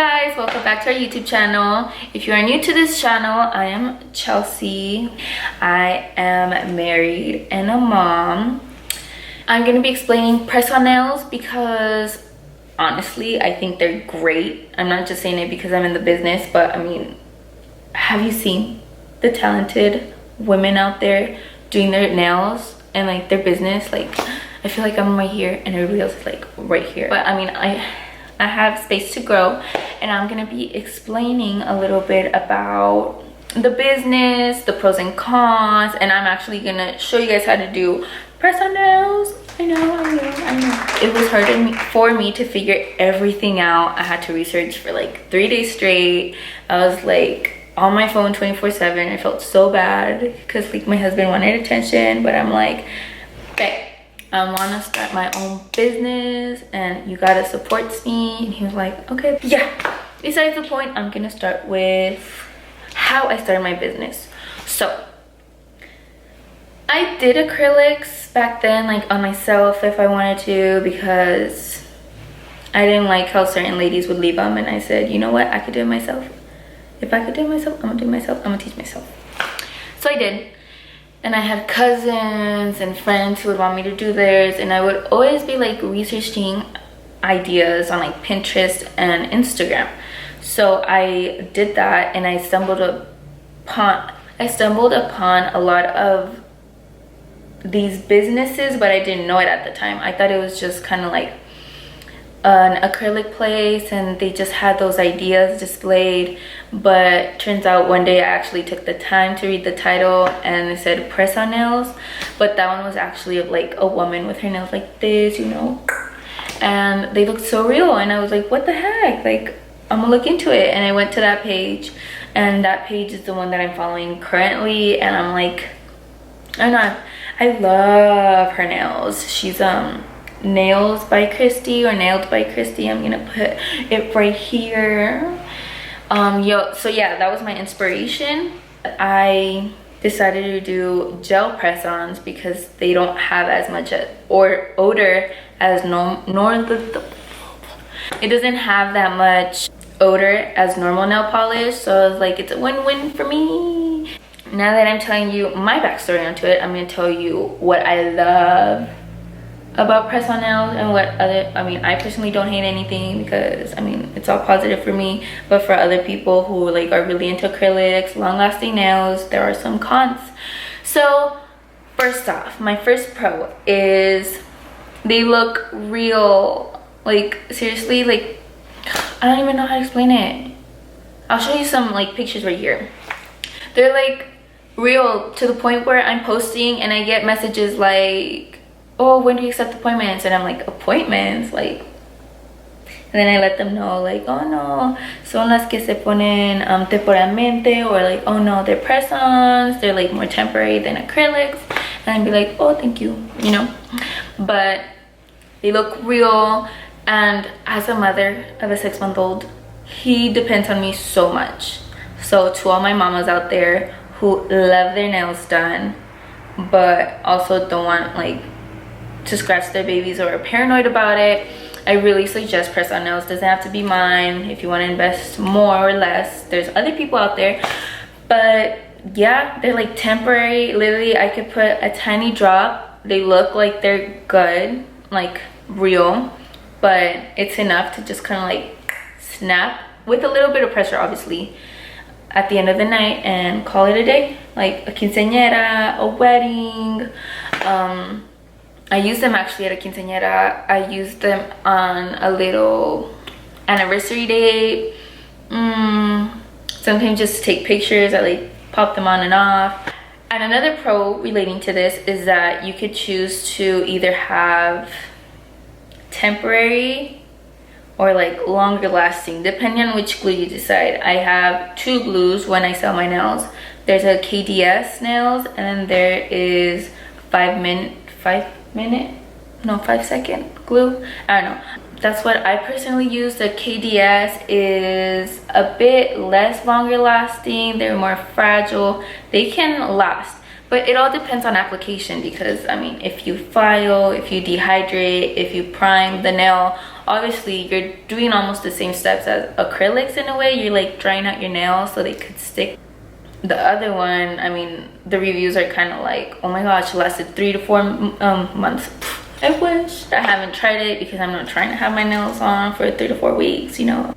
guys, welcome back to our YouTube channel. If you are new to this channel, I am Chelsea. I am married and a mom. I'm going to be explaining press-on nails because honestly I think they're great. I'm not just saying it because I'm in the business, but I mean, have you seen the talented women out there doing their nails and like their business? Like, I feel like I'm right here and everybody else is like right here, but I mean, I have space to grow, and I'm gonna be explaining a little bit about the business, the pros and cons, and I'm actually gonna show you guys how to do press-on nails. I know. It was hard for me to figure everything out. I had to research for like 3 days straight. I was like on my phone 24/7. I felt so bad because like my husband wanted attention, but I'm like, babe, I want to start my own business and you gotta support me. And he was like, okay. Yeah, besides the point, I'm gonna start with how I started my business. So I did acrylics back then, like on myself if I wanted to, because I didn't like how certain ladies would leave them, and I said, you know what, I could do it myself. If I could do it myself, I'm gonna do it myself. I'm gonna teach myself. So I did. And I had cousins and friends who would want me to do theirs, and I would always be like researching ideas on like Pinterest and Instagram. So I did that, and I stumbled upon a lot of these businesses, but I didn't know it at the time. I thought it was just kind of like an acrylic place and they just had those ideas displayed, but turns out one day I actually took the time to read the title and it said press-on nails, but that one was actually of like a woman with her nails like this, you know, and they looked so real, and I was like, what the heck, like I'm gonna look into it. And I went to that page, and that page is the one that I'm following currently, and I'm like, I don't know, I love her nails. She's Nails by Christy, or Nailed by Christy. I'm gonna put it right here. So yeah, that was my inspiration. I decided to do gel press-ons because they don't have as much odor as it doesn't have that much odor as normal nail polish, so I was like, it's a win-win for me. Now that I'm telling you my backstory onto it, I'm gonna tell you what I love about press-on nails and what other, I mean, I personally don't hate anything because I mean, it's all positive for me, but for other people who like are really into acrylics, long-lasting nails, there are some cons. So first off, my first pro is they look real. Like seriously, like I don't even know how to explain it. I'll show you some like pictures right here. They're like real to the point where I'm posting and I get messages like, oh, when do you accept appointments? And I'm like, appointments? Like, and then I let them know like, oh no, son las que se ponen temporalmente, or like, oh no, they're press-ons, they're like more temporary than acrylics. And I'd be like, oh, thank you, you know. But they look real, and as a mother of a 6-month-old, he depends on me so much. So to all my mamas out there who love their nails done but also don't want like to scratch their babies or are paranoid about it, I really suggest press-on nails. Doesn't have to be mine. If you want to invest more or less, there's other people out there. But yeah, they're like temporary. Literally, I could put a tiny drop. They look like they're good, like real, but it's enough to just kind of like snap with a little bit of pressure, obviously, at the end of the night and call it a day. Like a quinceañera, a wedding. I used them actually at a quinceañera. I used them on a little anniversary date. Sometimes just to take pictures. I like pop them on and off. And another pro relating to this is that you could choose to either have temporary or like longer lasting, depending on which glue you decide. I have 2 glues when I sell my nails. There's a KDS nails, and then there is 5-second glue. I don't know. That's what I personally use. The KDS is a bit less longer lasting. They're more fragile. They can last, but it all depends on application, because I mean, if you file, if you dehydrate, if you prime the nail, obviously you're doing almost the same steps as acrylics in a way. You're like drying out your nails so they could stick. The other one, I mean, the reviews are kind of like, oh my gosh, it lasted 3 to 4 months. I wish. I haven't tried it because I'm not trying to have my nails on for 3 to 4 weeks, you know.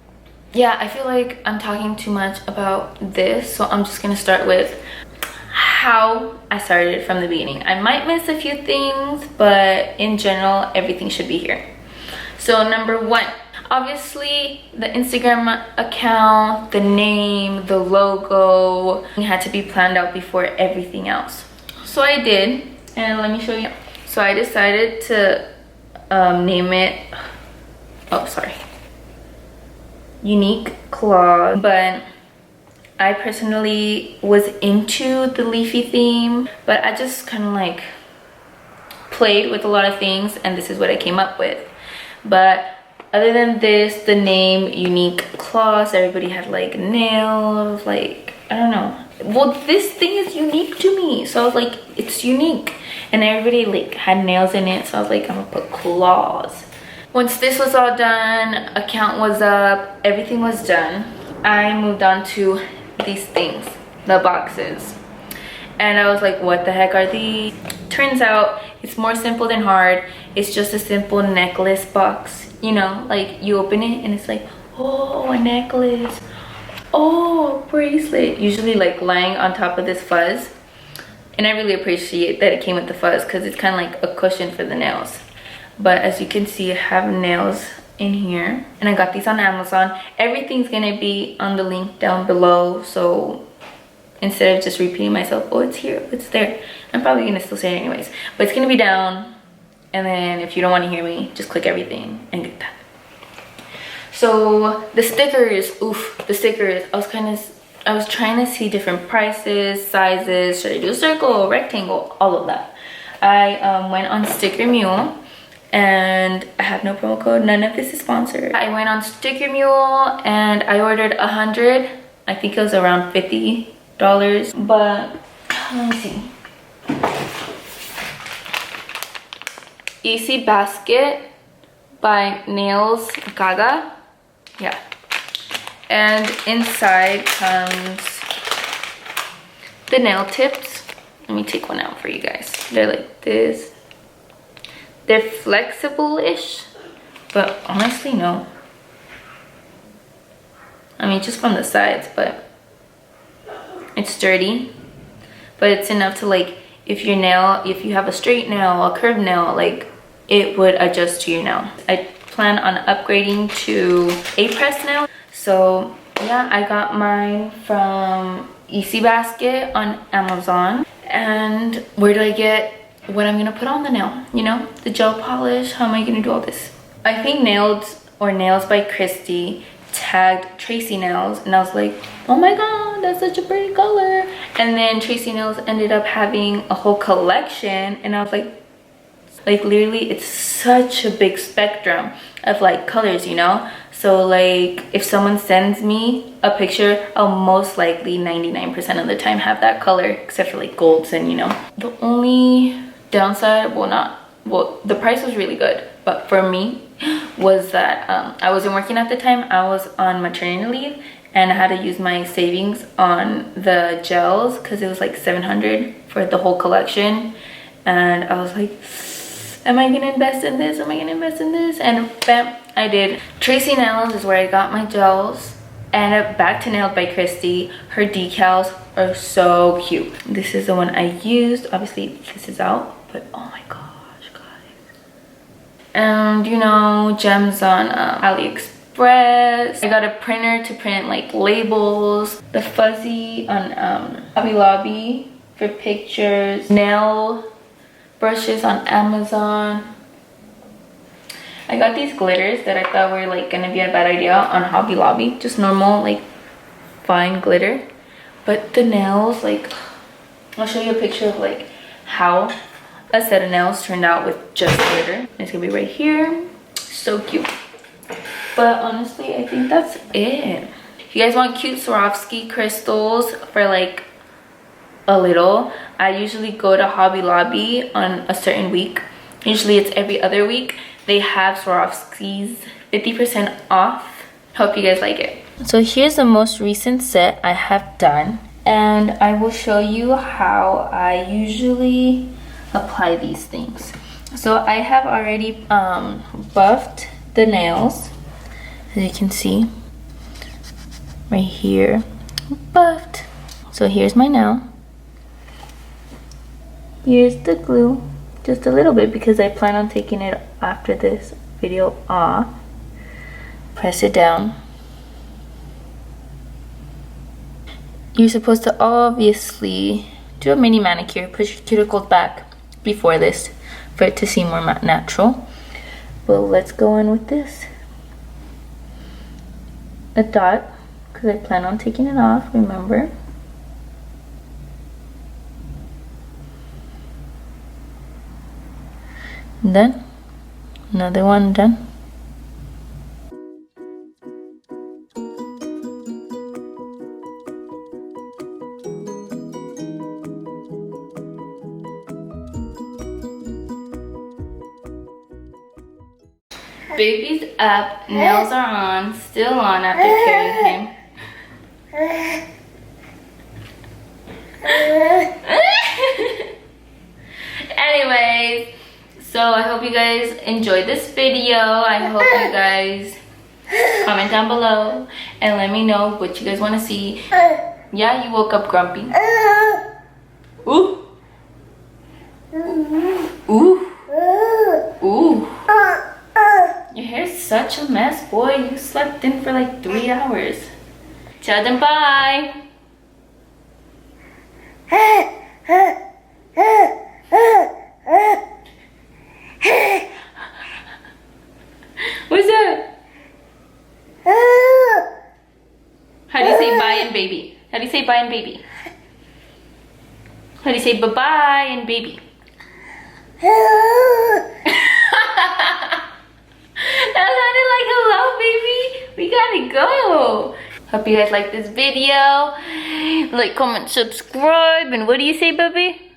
Yeah, I feel like I'm talking too much about this, so I'm just gonna start with how I started from the beginning. I might miss a few things, but in general, everything should be here. So number 1, obviously the Instagram account, the name, the logo had to be planned out before everything else. So I did, and let me show you. So I decided to name it, oh sorry, Unique Claws. But I personally was into the leafy theme, but I just kind of like played with a lot of things, and this is what I came up with. But other than this, the name Unique Claws, everybody had like nails, like, I don't know. Well, this thing is unique to me, so I was like, it's unique. And everybody like had nails in it, so I was like, I'm gonna put claws. Once this was all done, account was up, everything was done, I moved on to these things, the boxes. And I was like, what the heck are these? Turns out it's more simple than hard. It's just a simple necklace box, you know, like you open it and it's like, oh, a necklace, oh, a bracelet, usually like lying on top of this fuzz. And I really appreciate that it came with the fuzz because it's kind of like a cushion for the nails. But as you can see, I have nails in here, and I got these on Amazon. Everything's gonna be on the link down below, so instead of just repeating myself, oh, it's here, it's there, I'm probably gonna still say it anyways, but it's gonna be down. And then if you don't want to hear me, just click everything and get that. So the stickers, oof, the stickers, I was trying to see different prices, sizes, should I do circle, rectangle, all of that. I went on Sticker Mule, and I have no promo code, none of this is sponsored. I went on Sticker Mule and I ordered 100, I think it was around $50, but let me see. Easy Basket by Nails Gaga, yeah. And inside comes the nail tips. Let me take one out for you guys. They're like this. They're flexible-ish, but honestly, no. I mean, just from the sides, but it's sturdy. But it's enough to like, if your nail, if you have a straight nail, a curved nail, like it would adjust to your nail. I plan on upgrading to a press nail. So yeah, I got mine from Easy Basket on Amazon. And where do I get what I'm gonna put on the nail? You know, the gel polish. How am I gonna do all this? I think Nails by Christy tagged Tracy Nails, and I was like, oh my god, that's such a pretty color. And then Tracy Nails ended up having a whole collection, and I was like literally, it's such a big spectrum of like colors, you know. So like if someone sends me a picture, I'll most likely 99% of the time have that color, except for like golds and, you know. The only downside, well, the price was really good, but for me was that I wasn't working at the time. I was on maternity leave, and I had to use my savings on the gels because it was like $700 for the whole collection. And I was like, am I gonna invest in this? Am I gonna invest in this? And bam, I did. Tracy Nails is where I got my gels. And back to Nailed by Christy. Her decals are so cute. This is the one I used. Obviously, this is out, but oh my gosh, guys. And you know, gems on AliExpress. I got a printer to print like labels. The fuzzy on Hobby Lobby for pictures. Nail brushes on Amazon. I got these glitters that I thought were like gonna be a bad idea on Hobby Lobby, just normal like fine glitter. But the nails, like, I'll show you a picture of like how a set of nails turned out with just glitter. It's gonna be right here. So cute. But honestly, I think that's it. If you guys want cute Swarovski crystals for like a little, I usually go to Hobby Lobby on a certain week. Usually it's every other week. They have Swarovskis 50% off. Hope you guys like it. So here's the most recent set I have done, and I will show you how I usually apply these things. So I have already buffed the nails, as you can see right here, buffed. So here's my nail. Here's the glue, just a little bit because I plan on taking it after this video off. Press it down. You're supposed to obviously do a mini manicure, push your cuticles back before this for it to seem more natural. But let's go in with this. A dot, because I plan on taking it off, remember? Done. Another one done. Baby's up, nails are on, still on after carrying him. Anyways, so I hope you guys enjoyed this video. I hope you guys comment down below and let me know what you guys want to see. Yeah, you woke up grumpy. Ooh. Ooh. Ooh. Your hair's such a mess, boy. You slept in for like 3 hours. Tell them bye. What's that? How do you say bye and baby? How do you say bye and baby? How do you say bye-bye and baby? That sounded like hello, baby. We gotta go. Hope you guys like this video. Like, comment, subscribe, and what do you say, baby?